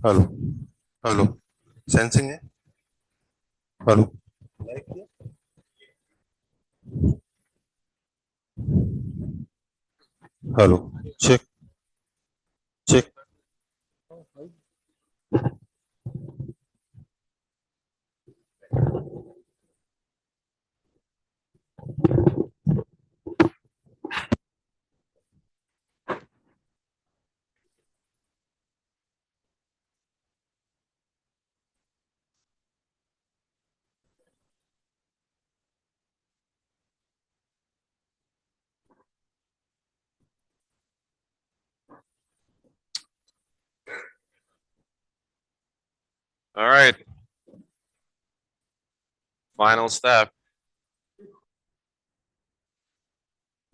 Hello hello sensing है hello hello check check All right, final step.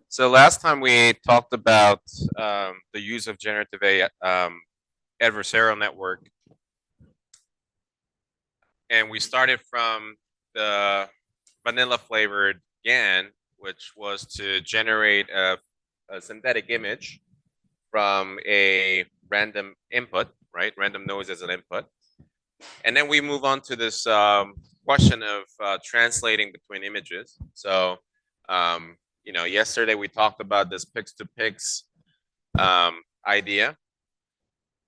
So last time we talked about the use of generative AI, adversarial network, and we started from the vanilla flavored GAN, which was to generate a synthetic image from a random input, right? Random noise as an input. And then we move on to this question of translating between images. So, yesterday we talked about this pix to pix idea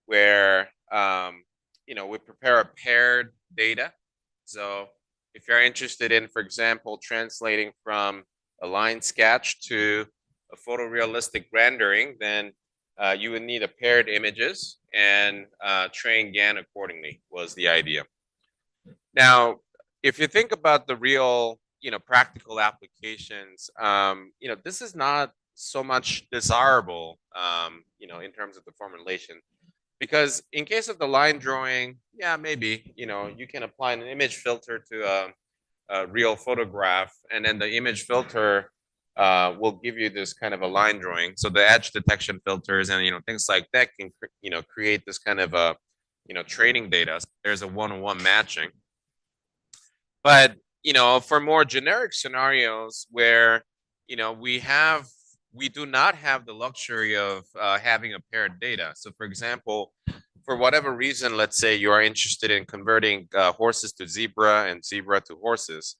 where, we prepare a paired data. So if you're interested in, for example, translating from a line sketch to a photorealistic rendering, then you would need a paired images and train GAN accordingly was the idea. Now, if you think about the real, practical applications, this is not so much desirable, in terms of the formulation, because in case of the line drawing, yeah, maybe, you can apply an image filter to a real photograph, and then the image filter will give you this kind of a line drawing. So the edge detection filters and things like that can create this kind of a training data. So there's a one-on-one matching. But for more generic scenarios where we do not have the luxury of having a paired data. So for example, for whatever reason, let's say you are interested in converting horses to zebra and zebra to horses.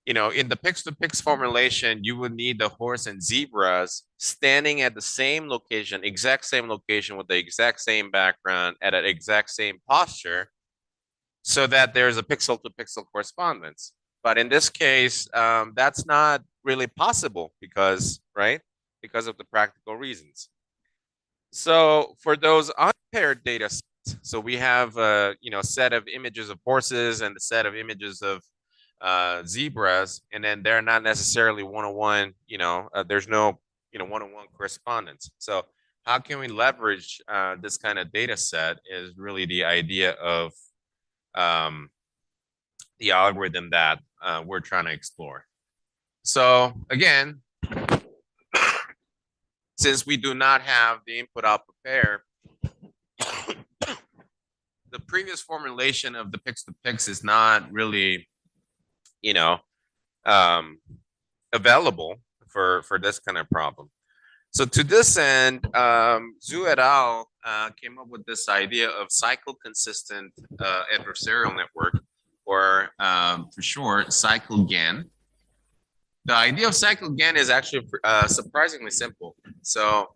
In the pix-to-pix formulation, you would need the horse and zebras standing at the same location, exact same location with the exact same background at an exact same posture, so that there's a pixel to pixel correspondence. But in this case, that's not really possible because of the practical reasons. So for those unpaired data sets, so we have a set of images of horses and a set of images of zebras, and then they're not necessarily one-on-one. There's no one-on-one correspondence. So how can we leverage this kind of data set is really the idea of the algorithm that we're trying to explore. So again, since we do not have the input-output pair, the previous formulation of the pix-to-pix is not really, available for this kind of problem. So to this end, Zhu et al. Came up with this idea of cycle-consistent adversarial network, or for short, cycle GAN. The idea of cycle GAN is actually surprisingly simple. So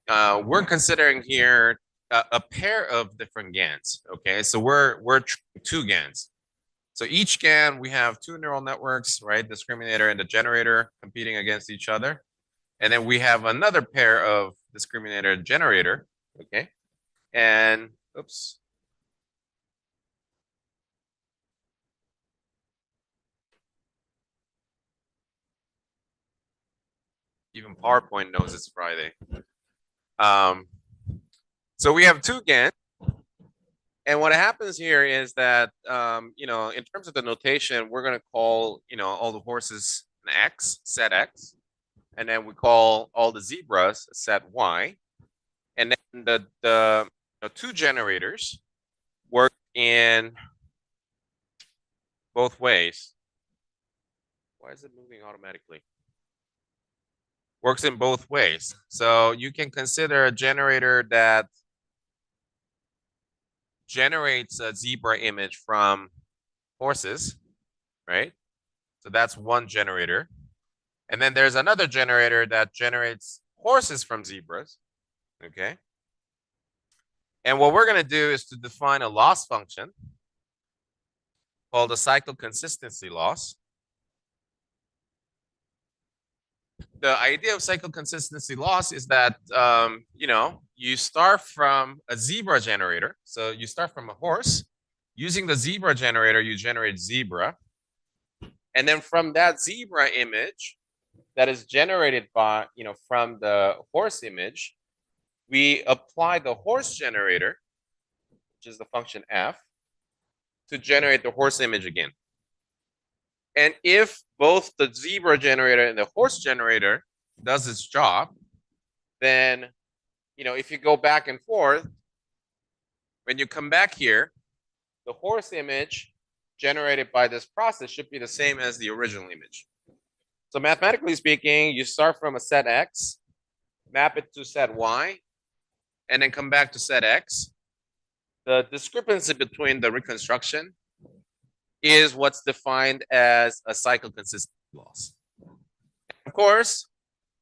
we're considering here a pair of different GANs. Okay, so we're two GANs. So each GAN, we have two neural networks, right? Discriminator and the generator competing against each other. And then we have another pair of discriminator and generator, okay? And, oops. Even PowerPoint knows it's Friday. So we have two GANs. And what happens here is that, in terms of the notation, we're going to call, all the horses an X, set X. And then we call all the zebras set Y. And then the two generators work in both ways. Why is it moving automatically? Works in both ways. So you can consider a generator that generates a zebra image from horses, right? So that's one generator. And then there's another generator that generates horses from zebras, okay? And what we're going to do is to define a loss function called a cycle consistency loss. The idea of cycle consistency loss is that, you start from a zebra generator. So you start from a horse. Using the zebra generator, you generate zebra. And then from that zebra image that is generated by, from the horse image, we apply the horse generator, which is the function f, to generate the horse image again. And if both the zebra generator and the horse generator does its job, then, if you go back and forth, when you come back here, the horse image generated by this process should be the same as the original image. So mathematically speaking, you start from a set X, map it to set Y, and then come back to set X. The discrepancy between the reconstruction is what's defined as a cycle consistency loss. Of course,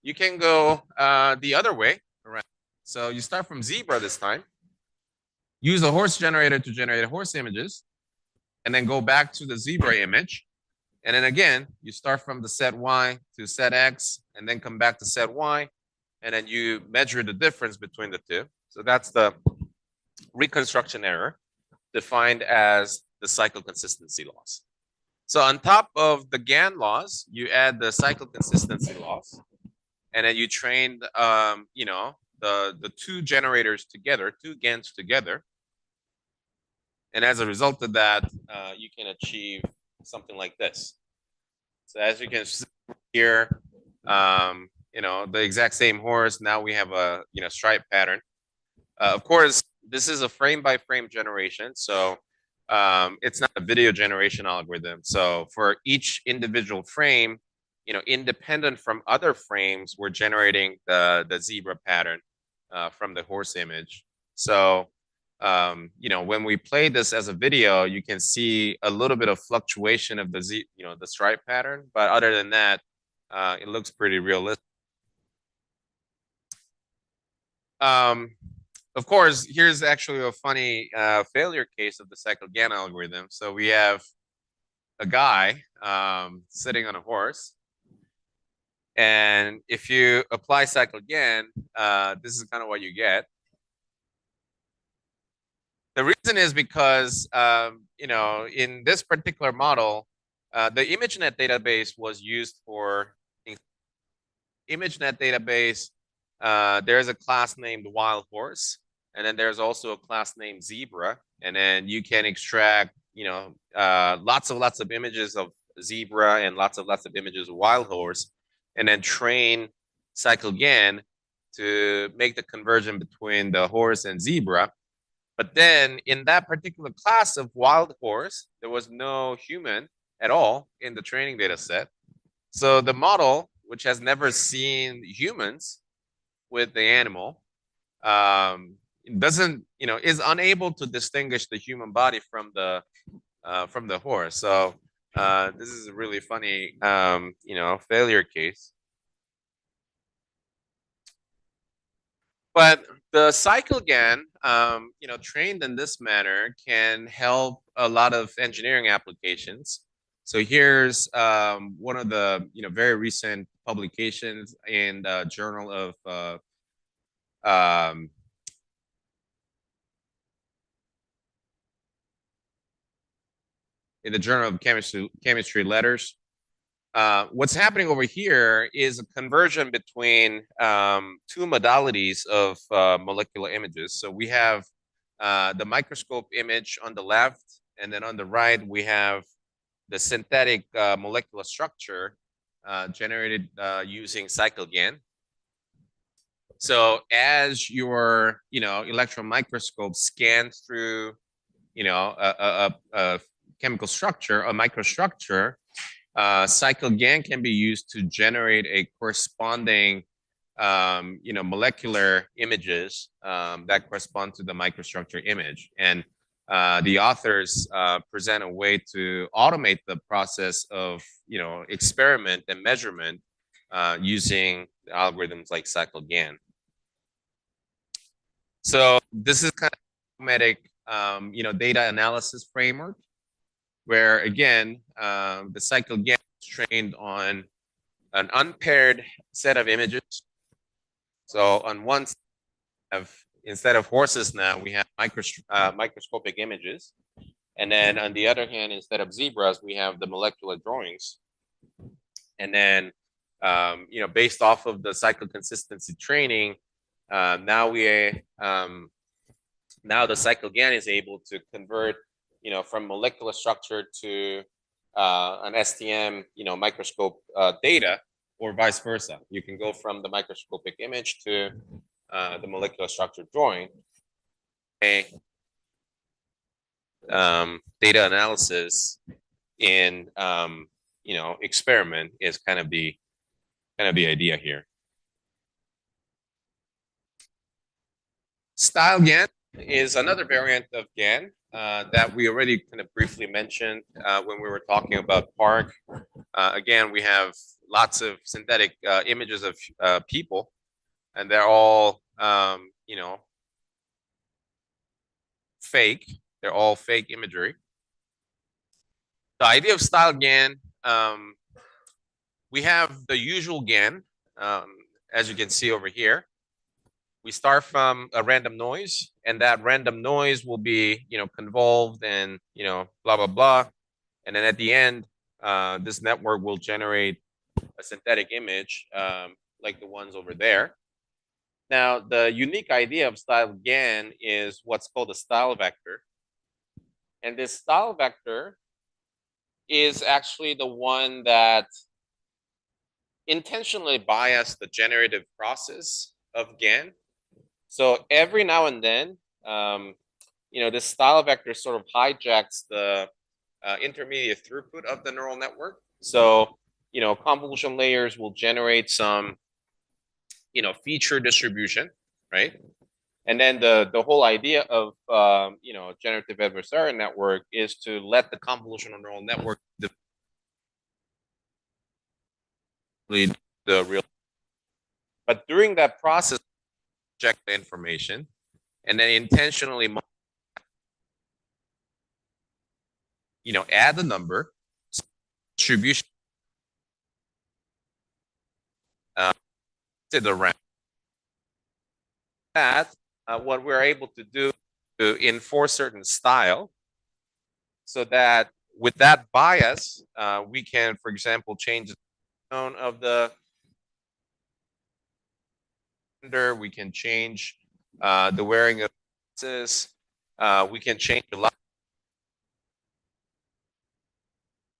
you can go the other way around. So you start from zebra this time, use a horse generator to generate horse images, and then go back to the zebra image. And then again, you start from the set Y to set X, and then come back to set Y, and then you measure the difference between the two. So that's the reconstruction error defined as the cycle consistency loss. So on top of the GAN loss, you add the cycle consistency loss, and then you train, the two generators together, two GANs together. And as a result of that, you can achieve something like this. So as you can see here, the exact same horse. Now we have a stripe pattern. Of course, this is a frame by frame generation, so it's not a video generation algorithm. So for each individual frame, independent from other frames, we're generating the zebra pattern from the horse image. So when we play this as a video, you can see a little bit of fluctuation of the stripe pattern, but other than that, it looks pretty realistic. Of course, here's actually a funny failure case of the cycle GAN algorithm. So we have a guy sitting on a horse, and if you apply cycle GAN, this is kind of what you get. The reason is because, in this particular model, the ImageNet database was used for ImageNet database. There's a class named wild horse, and then there's also a class named zebra, and then you can extract, lots of images of zebra and lots of images of wild horse, and then train cycle GAN to make the conversion between the horse and zebra. But then in that particular class of wild horse, there was no human at all in the training data set. So the model, which has never seen humans with the animal, doesn't, is unable to distinguish the human body from the horse. So this is a really funny, failure case. But the cycle GAN, trained in this manner can help a lot of engineering applications. So here's one of the very recent publications in the Journal of Chemistry Letters. What's happening over here is a conversion between two modalities of molecular images. So we have the microscope image on the left, and then on the right, we have the synthetic molecular structure generated using cycle GAN. So as your electron microscope scans through a chemical structure, a microstructure, cycle GAN can be used to generate a corresponding molecular images that correspond to the microstructure image. And the authors present a way to automate the process of experiment and measurement using algorithms like cycle GAN. So this is kind of automatic data analysis framework where again the cycle GAN is trained on an unpaired set of images. So on one side, instead of horses now we have microscopic images, and then on the other hand, instead of zebras we have the molecular drawings. And then based off of the cycle consistency training, now the cycle GAN is able to convert from molecular structure to an STM microscope data, or vice versa. You can go from the microscopic image to the molecular structure drawing. Data analysis in experiment is kind of the idea here. Style GAN is another variant of GAN that we already kind of briefly mentioned when we were talking about Park. Again, we have lots of synthetic images of people, and they're all fake. They're all fake imagery. The idea of style GAN, we have the usual GAN, as you can see over here. We start from a random noise, and that random noise will be, convolved and, blah, blah, blah. And then at the end, this network will generate a synthetic image like the ones over there. Now, the unique idea of style GAN is what's called a style vector. And this style vector is actually the one that intentionally biased the generative process of GAN. So every now and then, this style vector sort of hijacks the intermediate throughput of the neural network. So, convolution layers will generate some, feature distribution, right? And then the whole idea of, generative adversarial network is to let the convolutional neural network lead the real. But during that process, check the information and then intentionally add the number distribution to the rank. That what we're able to do to enforce certain style, so that with that bias we can, for example, change the tone of the gender. We can change the wearing of glasses. We can change a lot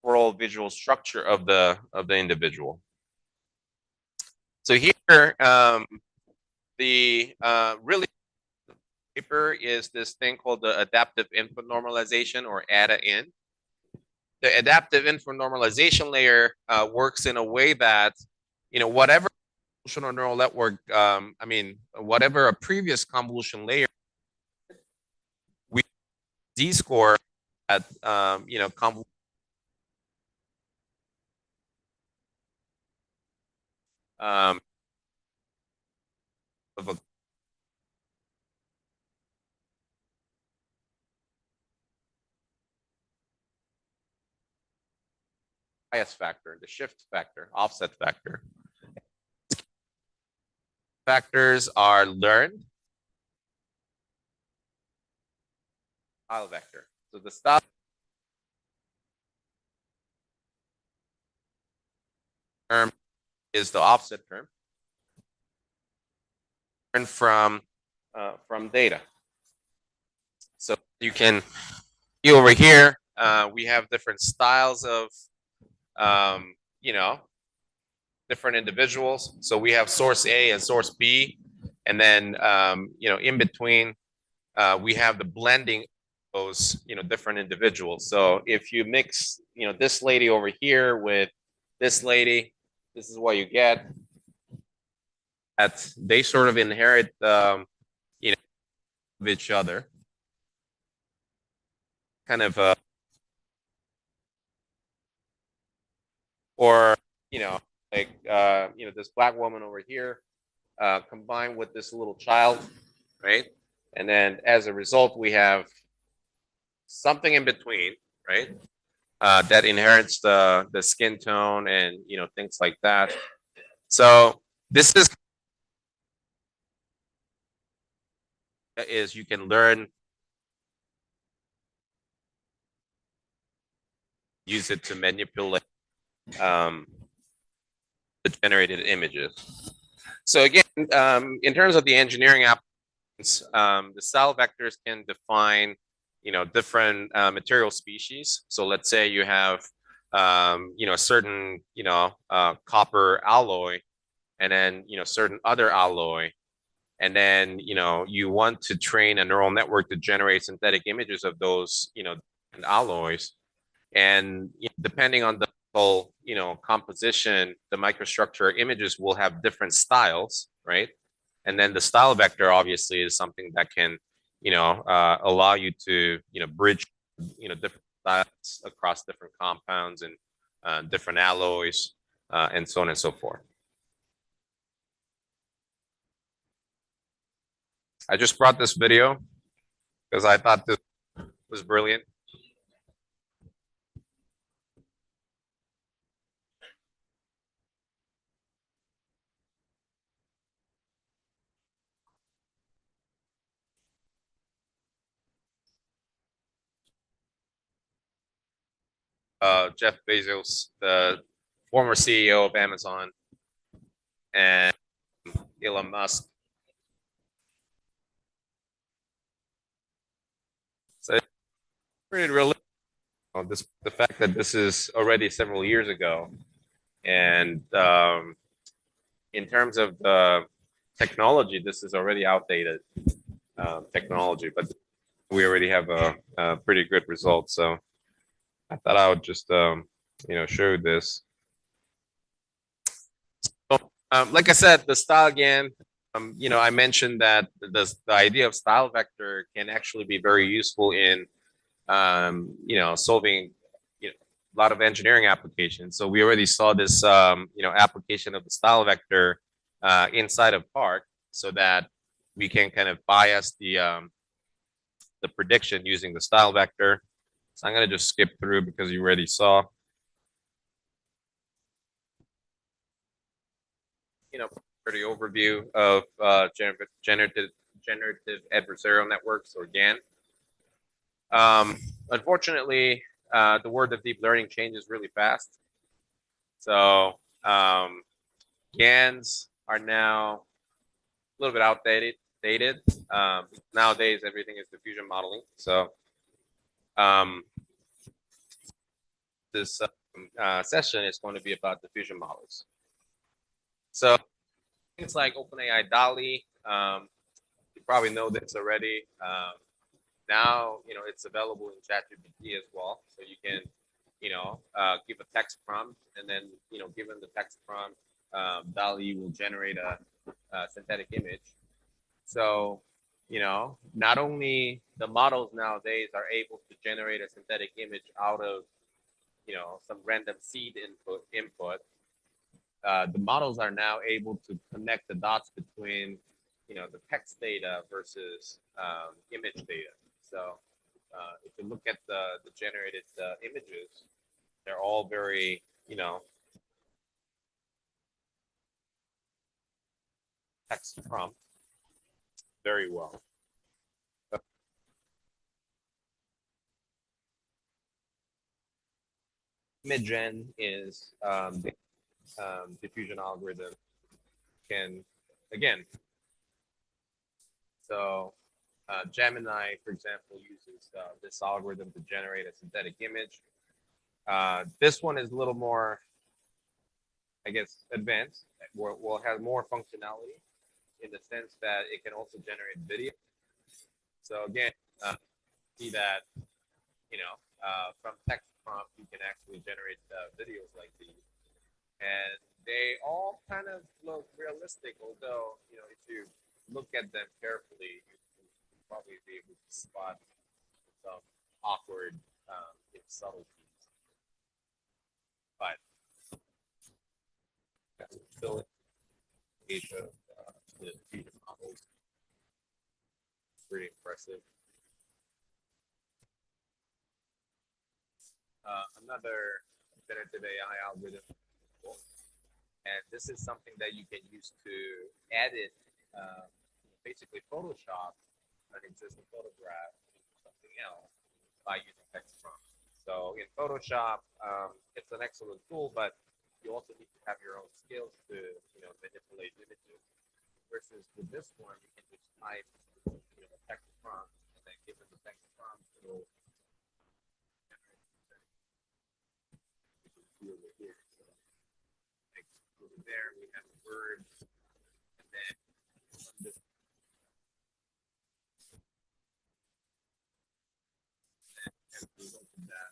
overall visual structure of the individual. So here, the really paper is this thing called the adaptive input normalization, or ADA-in. The adaptive input normalization layer works in a way that whatever convolutional neural network, whatever a previous convolution layer, we z-score at convolution of a bias factor, the shift factor, offset factor. Factors are learned style vector. So the style term is the offset term, learned from data. So you can see over here, we have different styles of different individuals. So we have source A and source B, and then in between we have the blending of those different individuals. So if you mix this lady over here with this lady, this is what you get. That they sort of inherit of each other. kind of or like this black woman over here combined with this little child, right? And then as a result, we have something in between, right? That inherits the skin tone and things like that. So this is you can learn, use it to manipulate um, the generated images. So again, in terms of the engineering applications, the style vectors can define, different material species. So let's say you have, a certain, copper alloy, and then certain other alloy, and then you want to train a neural network to generate synthetic images of those, alloys, and depending on the whole composition, the microstructure images will have different styles, right? And then the style vector obviously is something that can allow you to bridge different styles across different compounds and different alloys, and so on and so forth. I just brought this video because I thought this was brilliant. Jeff Bezos, the former CEO of Amazon, and Elon Musk. So it's pretty realistic. The fact that this is already several years ago, and in terms of the technology, this is already outdated technology, but we already have a pretty good result. So I thought I would just show this. So, like I said, the style GAN. I mentioned that the idea of style vector can actually be very useful in solving a lot of engineering applications. So we already saw this application of the style vector inside of Park, so that we can kind of bias the prediction using the style vector. So I'm going to just skip through because you already saw. Pretty overview of generative adversarial networks, or GAN. Unfortunately, the world of deep learning changes really fast. So GANs are now a little bit outdated. Nowadays, everything is diffusion modeling. So this session is going to be about diffusion models. So things like OpenAI DALL-E, you probably know this already. Now, it's available in ChatGPT as well. So you can, give a text prompt, and then, given the text prompt, DALL-E will generate a synthetic image. So, not only the models nowadays are able to generate a synthetic image out of, some random seed input, the models are now able to connect the dots between, the text data versus image data. So if you look at the generated images, they're all very, text prompt very well. Image-gen is the diffusion algorithm. Can, again, so Gemini, for example, uses this algorithm to generate a synthetic image. This one is a little more, I guess, advanced. Will have more functionality in the sense that it can also generate video. So again, see that, from text prompt, you can actually generate videos like these. And they all kind of look realistic, although, if you look at them carefully, you can probably be able to spot some awkward subtleties. But that's still Asia, the future models, pretty impressive. Another generative AI algorithm, and this is something that you can use to edit, basically Photoshop an existing photograph into something else by using text prompts. So in Photoshop, it's an excellent tool, but you also need to have your own skills to manipulate images. Versus with this one, you can just type text prompt, and then given the text prompt, it'll do over here. So like over there, we have words, and then this, as a result of that,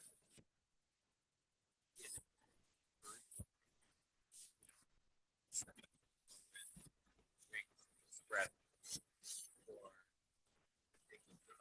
spread or it could go.